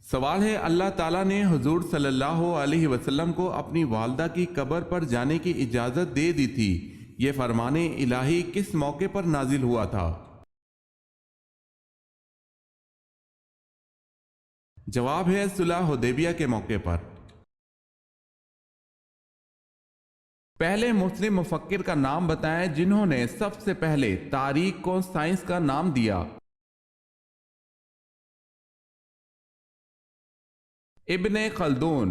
سوال ہے، اللہ تعالیٰ نے حضور صلی اللہ علیہ وسلم کو اپنی والدہ کی قبر پر جانے کی اجازت دے دی تھی، یہ فرمان الہی کس موقع پر نازل ہوا تھا؟ جواب ہے صلح حدیبیہ کے موقع پر۔ پہلے مسلم مفکر کا نام بتائیں جنہوں نے سب سے پہلے تاریخ کو سائنس کا نام دیا۔ ابن خلدون۔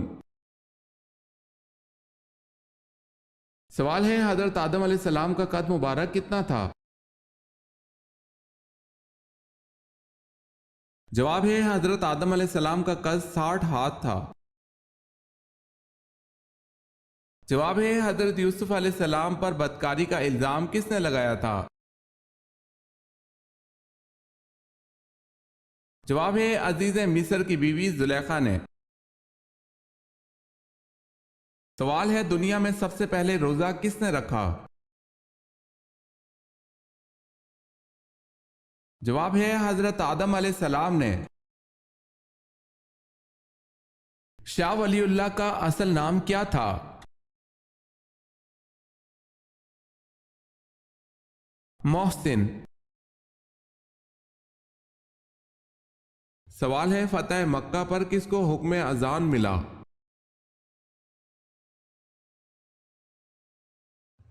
سوال ہے، حضرت آدم علیہ السلام کا قد مبارک کتنا تھا؟ جواب ہے، حضرت آدم علیہ السلام کا قد 60 ہاتھ تھا۔ جواب ہے، حضرت یوسف علیہ السلام پر بدکاری کا الزام کس نے لگایا تھا؟ جواب ہے، عزیز مصر کی بیوی زلیخا نے۔ سوال ہے، دنیا میں سب سے پہلے روزہ کس نے رکھا؟ جواب ہے، حضرت آدم علیہ السلام نے۔ شاہ ولی اللہ کا اصل نام کیا تھا؟ محسن۔ سوال ہے، فتح مکہ پر کس کو حکم اذان ملا؟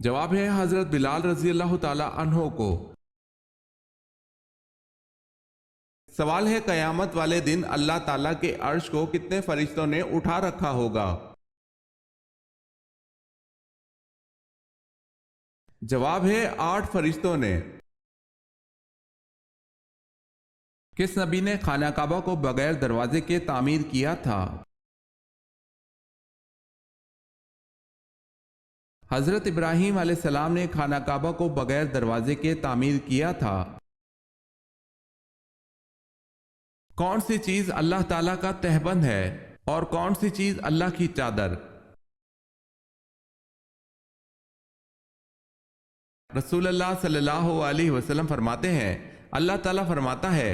جواب ہے، حضرت بلال رضی اللہ تعالی عنہ کو۔ سوال ہے، قیامت والے دن اللہ تعالیٰ کے عرش کو کتنے فرشتوں نے اٹھا رکھا ہوگا؟ جواب ہے، 8 فرشتوں نے۔ کس نبی نے خانہ کعبہ کو بغیر دروازے کے تعمیر کیا تھا؟ حضرت ابراہیم علیہ السلام نے خانہ کعبہ کو بغیر دروازے کے تعمیر کیا تھا۔ کون سی چیز اللہ تعالیٰ کا تہبند ہے اور کون سی چیز اللہ کی چادر؟ رسول اللہ صلی اللہ علیہ وسلم فرماتے ہیں، اللہ تعالیٰ فرماتا ہے،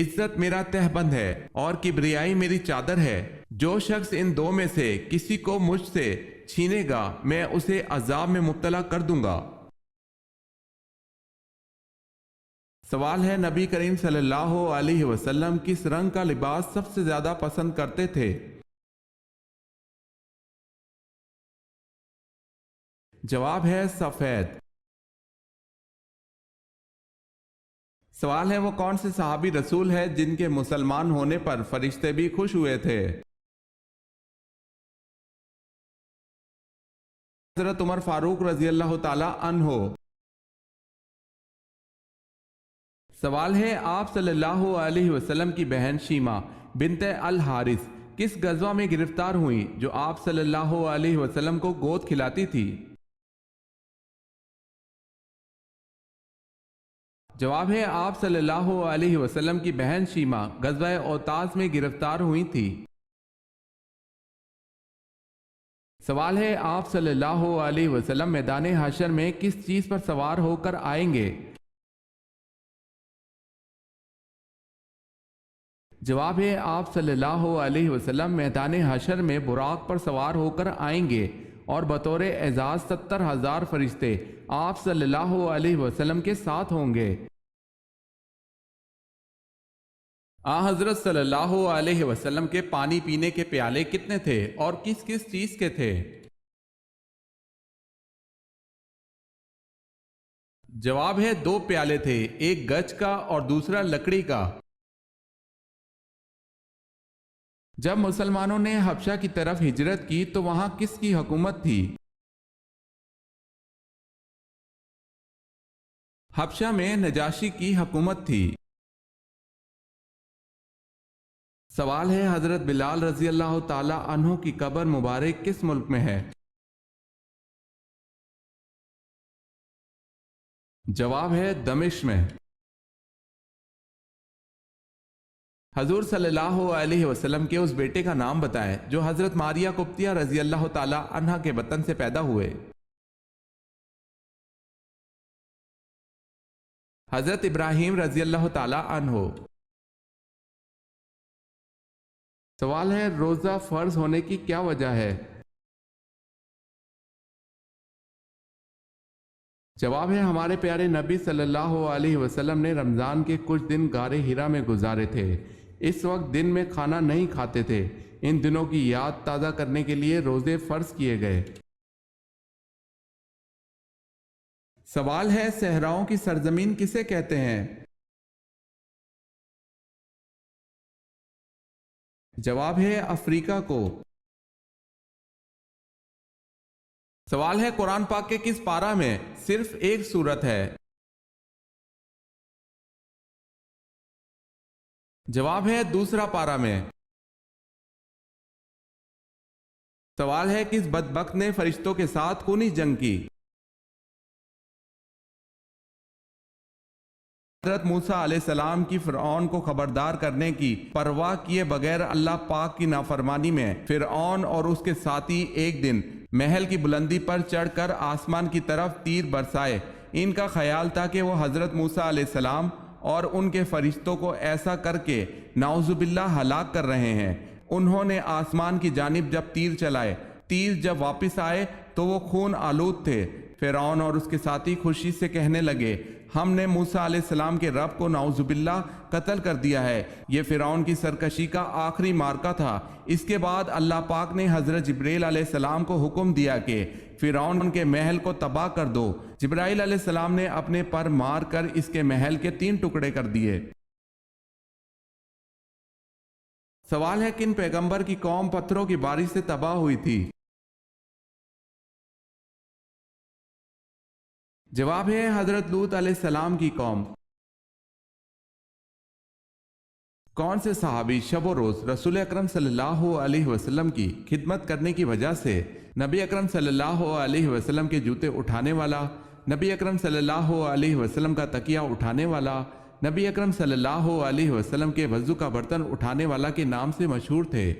عزت میرا تہبند ہے اور کبریائی میری چادر ہے، جو شخص ان دو میں سے کسی کو مجھ سے چھینے گا میں اسے عذاب میں مبتلا کر دوں گا۔ سوال ہے، نبی کریم صلی اللہ علیہ وسلم کس رنگ کا لباس سب سے زیادہ پسند کرتے تھے؟ جواب ہے سفید۔ سوال ہے، وہ کون سے صحابی رسول ہے جن کے مسلمان ہونے پر فرشتے بھی خوش ہوئے تھے؟ حضرت عمر فاروق رضی اللہ تعالی عنہ۔ سوال ہے، آپ صلی اللہ علیہ وسلم کی بہن شیمہ بنت الحارث کس غزوہ میں گرفتار ہوئیں جو آپ صلی اللہ علیہ وسلم کو گود کھلاتی تھی؟ جواب ہے، آپ صلی اللہ علیہ وسلم کی بہن شیمہ غزوہ اوتاس میں گرفتار ہوئی تھی۔ سوال ہے، آپ صلی اللہ علیہ وسلم میدان حشر میں کس چیز پر سوار ہو کر آئیں گے؟ جواب ہے، آپ صلی اللہ علیہ وسلم میدان حشر میں براق پر سوار ہو کر آئیں گے اور بطور اعزاز 70,000 فرشتے آپ صلی اللہ علیہ وسلم کے ساتھ ہوں گے۔ حضرت صلی اللہ علیہ وسلم کے پانی پینے کے پیالے کتنے تھے اور کس کس چیز کے تھے؟ جواب ہے، 2 پیالے تھے، ایک گچ کا اور دوسرا لکڑی کا۔ جب مسلمانوں نے حبشہ کی طرف ہجرت کی تو وہاں کس کی حکومت تھی؟ حبشہ میں نجاشی کی حکومت تھی۔ سوال ہے، حضرت بلال رضی اللہ تعالی عنہ کی قبر مبارک کس ملک میں ہے؟ جواب ہے، دمشق میں۔ حضور صلی اللہ علیہ وسلم کے اس بیٹے کا نام بتائیں جو حضرت ماریہ قبطیہ رضی اللہ تعالی عنہ کے وطن سے پیدا ہوئے۔ حضرت ابراہیم رضی اللہ تعالی عنہ۔ سوال ہے روزہ فرض ہونے کی کیا وجہ ہے؟ جواب ہے ہمارے پیارے نبی صلی اللہ علیہ وسلم نے رمضان کے کچھ دن غار ہرا میں گزارے تھے۔ اس وقت دن میں کھانا نہیں کھاتے تھے۔ ان دنوں کی یاد تازہ کرنے کے لیے روزے فرض کیے گئے۔ سوال ہے صحراؤں کی سرزمین کسے کہتے ہیں؟ جواب ہے افریقہ کو۔ سوال ہے قرآن پاک کے کس پارہ میں صرف ایک سورت ہے؟ جواب ہے دوسرا پارہ میں۔ سوال ہے کس بدبخت نے فرشتوں کے ساتھ خونی جنگ کی؟ حضرت موسیٰ علیہ السلام کی فرعون کو خبردار کرنے کی پرواہ کیے بغیر اللہ پاک کی نافرمانی میں فرعون اور اس کے ساتھی ایک دن محل کی بلندی پر چڑھ کر آسمان کی طرف تیر برسائے۔ ان کا خیال تھا کہ وہ حضرت موسیٰ علیہ السلام اور ان کے فرشتوں کو ایسا کر کے نعوذ باللہ ہلاک کر رہے ہیں۔ انہوں نے آسمان کی جانب جب تیر چلائے، تیر جب واپس آئے تو وہ خون آلود تھے۔ فرعون اور اس کے ساتھی خوشی سے کہنے لگے ہم نے موسیٰ علیہ السلام کے رب کو نعوذ باللہ قتل کر دیا ہے۔ یہ فرعون کی سرکشی کا آخری مارکہ تھا۔ اس کے بعد اللہ پاک نے حضرت جبرائیل علیہ السلام کو حکم دیا کہ فرعون کے محل کو تباہ کر دو۔ جبرائیل علیہ السلام نے اپنے پر مار کر اس کے محل کے 3 ٹکڑے کر دیے۔ سوال ہے کن پیغمبر کی قوم پتھروں کی بارش سے تباہ ہوئی تھی؟ جواب ہے حضرت لوط علیہ السلام کی قوم۔ کون سے صحابی شب و روز رسول اکرم صلی اللہ علیہ وسلم کی خدمت کرنے کی وجہ سے نبی اکرم صلی اللہ علیہ وسلم کے جوتے اٹھانے والا، نبی اکرم صلی اللہ علیہ وسلم کا تکیہ اٹھانے والا، نبی اکرم صلی اللہ علیہ وسلم کے وضو کا برتن اٹھانے والا کے نام سے مشہور تھے؟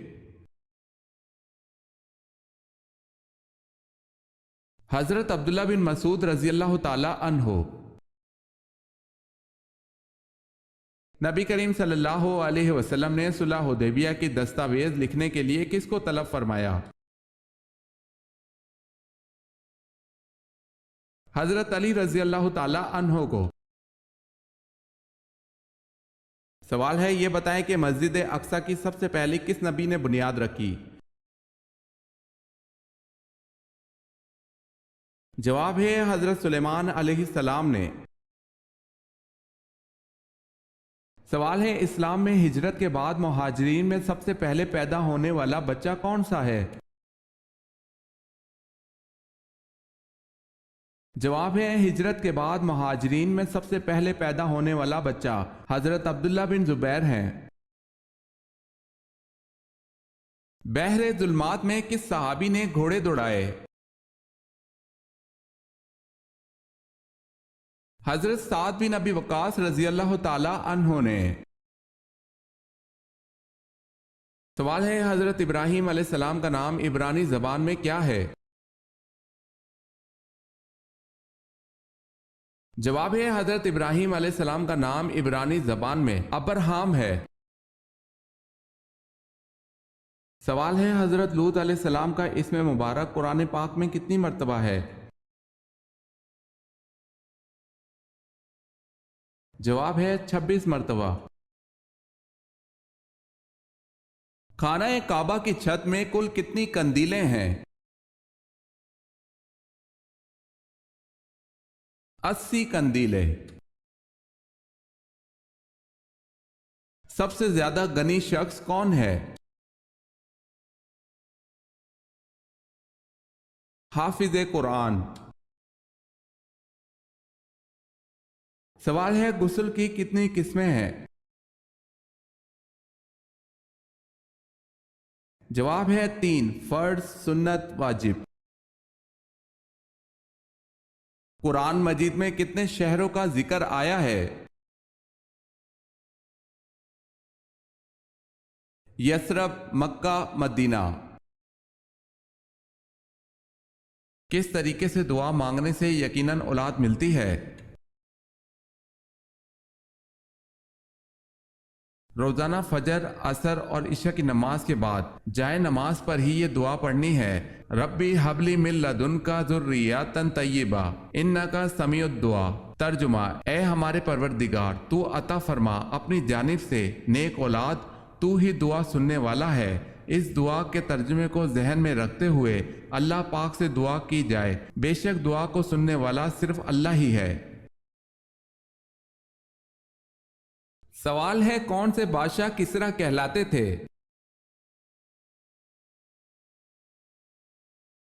حضرت عبداللہ بن مسعود رضی اللہ تعالی عنہ۔ نبی کریم صلی اللہ علیہ وسلم نے صلح حدیبیہ کی دستاویز لکھنے کے لیے کس کو طلب فرمایا؟ حضرت علی رضی اللہ تعالی عنہ کو۔ سوال ہے یہ بتائیں کہ مسجد اقصی کی سب سے پہلی کس نبی نے بنیاد رکھی؟ جواب ہے حضرت سلیمان علیہ السلام نے۔ سوال ہے اسلام میں ہجرت کے بعد مہاجرین میں سب سے پہلے پیدا ہونے والا بچہ کون سا ہے؟ جواب ہے ہجرت کے بعد مہاجرین میں سب سے پہلے پیدا ہونے والا بچہ حضرت عبداللہ بن زبیر ہیں۔ بحر ظلمات میں کس صحابی نے گھوڑے دوڑائے؟ حضرت سعد بن ابی وقاص رضی اللہ تعالی عنہ نے۔ سوال ہے حضرت ابراہیم علیہ السلام کا نام عبرانی زبان میں کیا ہے؟ جواب ہے حضرت ابراہیم علیہ السلام کا نام عبرانی زبان میں ابرہام ہے۔ سوال ہے حضرت لوط علیہ السلام کا اسم مبارک قرآن پاک میں کتنی مرتبہ ہے؟ جواب ہے 26 مرتبہ۔ خانہ کعبہ کی چھت میں کل کتنی قندیلیں ہیں؟ 80 قندیلیں۔ سب سے زیادہ غنی شخص کون ہے؟ حافظ قرآن۔ سوال ہے غسل کی کتنی قسمیں ہیں؟ جواب ہے 3، فرض، سنت، واجب۔ قرآن مجید میں کتنے شہروں کا ذکر آیا ہے؟ یثرب، مکہ، مدینہ۔ کس طریقے سے دعا مانگنے سے یقیناً اولاد ملتی ہے؟ روزانہ فجر، عصر اور عشاء کی نماز کے بعد جائے نماز پر ہی یہ دعا پڑھنی ہے۔ ربی حبلی من لدنکا ذریۃ طیبہ انکا سمیع الدعا۔ ترجمہ: اے ہمارے پروردگار، تو عطا فرما اپنی جانب سے نیک اولاد، تو ہی دعا سننے والا ہے۔ اس دعا کے ترجمے کو ذہن میں رکھتے ہوئے اللہ پاک سے دعا کی جائے، بے شک دعا کو سننے والا صرف اللہ ہی ہے۔ سوال ہے، کون سے بادشاہ کسریٰ کہلاتے تھے؟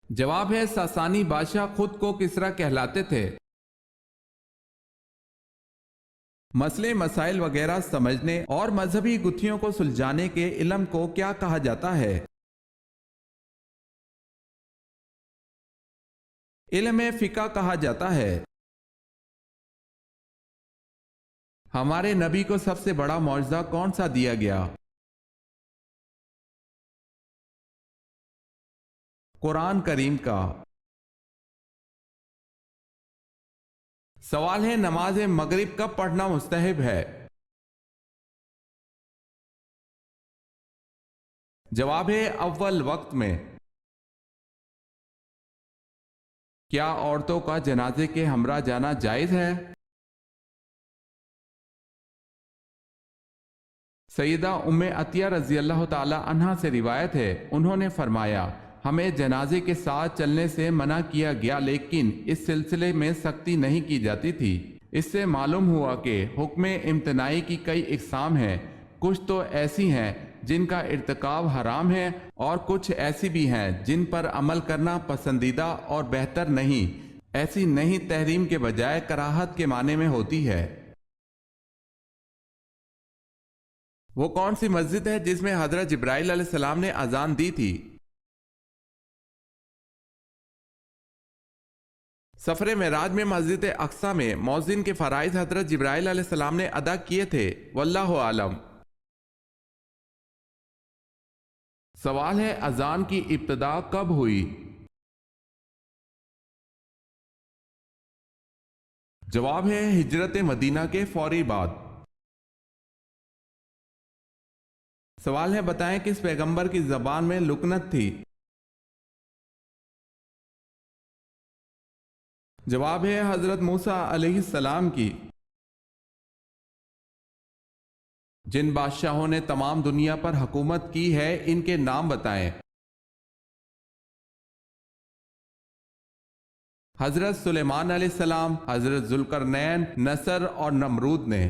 جواب ہے، ساسانی بادشاہ خود کو کسریٰ کہلاتے تھے۔ مسئلے مسائل وغیرہ سمجھنے اور مذہبی گتھیوں کو سلجھانے کے علم کو کیا کہا جاتا ہے؟ علم فقہ کہا جاتا ہے۔ ہمارے نبی کو سب سے بڑا معجزہ کون سا دیا گیا؟ قرآن کریم کا۔ سوال ہے، نماز مغرب کب پڑھنا مستحب ہے؟ جواب ہے، اول وقت میں۔ کیا عورتوں کا جنازے کے ہمراہ جانا جائز ہے؟ سیدہ ام عطیہ رضی اللہ تعالی عنہا سے روایت ہے، انہوں نے فرمایا، ہمیں جنازے کے ساتھ چلنے سے منع کیا گیا، لیکن اس سلسلے میں سختی نہیں کی جاتی تھی۔ اس سے معلوم ہوا کہ حکم امتناعی کی کئی اقسام ہیں، کچھ تو ایسی ہیں جن کا ارتکاب حرام ہے، اور کچھ ایسی بھی ہیں جن پر عمل کرنا پسندیدہ اور بہتر نہیں۔ ایسی نہیں تحریم کے بجائے کراہت کے معنی میں ہوتی ہے۔ وہ کون سی مسجد ہے جس میں حضرت جبرائیل علیہ السلام نے اذان دی تھی؟ سفر معراج میں مسجد اقصی میں مؤذن کے فرائض حضرت جبرائیل علیہ السلام نے ادا کیے تھے، واللہ عالم۔ سوال ہے، اذان کی ابتدا کب ہوئی؟ جواب ہے، ہجرت مدینہ کے فوری بعد۔ سوال ہے، بتائیں کس پیغمبر کی زبان میں لکنت تھی؟ جواب ہے، حضرت موسیٰ علیہ السلام کی۔ جن بادشاہوں نے تمام دنیا پر حکومت کی ہے، ان کے نام بتائیں۔ حضرت سلیمان علیہ السلام، حضرت ذوالقرنین، نصر اور نمرود نے۔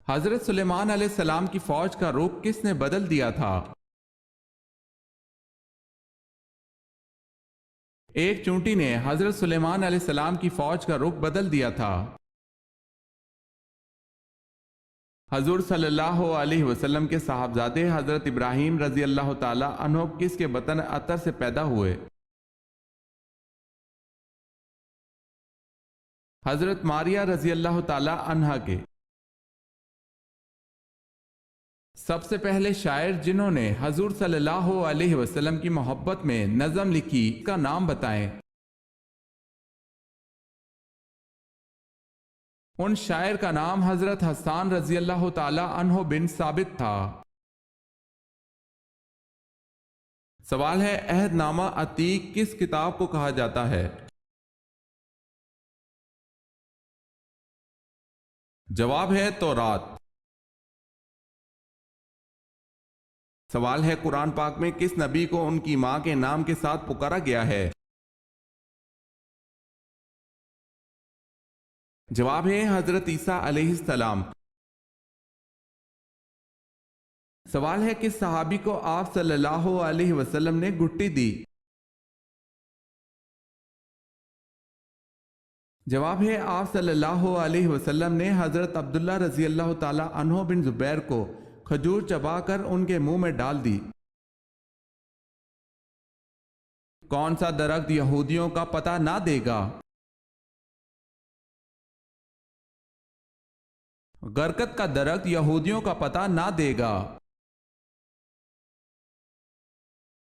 حضرت سلیمان علیہ السلام کی فوج کا رخ کس نے بدل دیا تھا؟ ایک چونٹی نے حضرت سلیمان علیہ السلام کی فوج کا رخ بدل دیا تھا۔ حضور صلی اللہ علیہ وسلم کے صاحبزادے حضرت ابراہیم رضی اللہ تعالی عنہ کس کے بطن عطر سے پیدا ہوئے؟ حضرت ماریہ رضی اللہ تعالی عنہا کے۔ سب سے پہلے شاعر جنہوں نے حضور صلی اللہ علیہ وسلم کی محبت میں نظم لکھی، کا نام بتائیں۔ ان شاعر کا نام حضرت حسان رضی اللہ تعالی عنہ بن ثابت تھا۔ سوال ہے، عہد نامہ عتیق کس کتاب کو کہا جاتا ہے؟ جواب ہے، تورات۔ سوال ہے، قرآن پاک میں کس نبی کو ان کی ماں کے نام کے ساتھ پکارا گیا ہے؟ جواب ہے، حضرت عیسیٰ علیہ السلام۔ سوال ہے، کس صحابی کو آپ صلی اللہ علیہ وسلم نے گھٹی دی؟ جواب ہے، آپ صلی اللہ علیہ وسلم نے حضرت عبداللہ رضی اللہ تعالی عنہ بن زبیر کو کھجور چبا کر ان کے منہ میں ڈال دی۔ کون سا درخت یہودیوں کا پتہ نہ دے گا؟ غرقد کا درخت یہودیوں کا پتہ نہ دے گا۔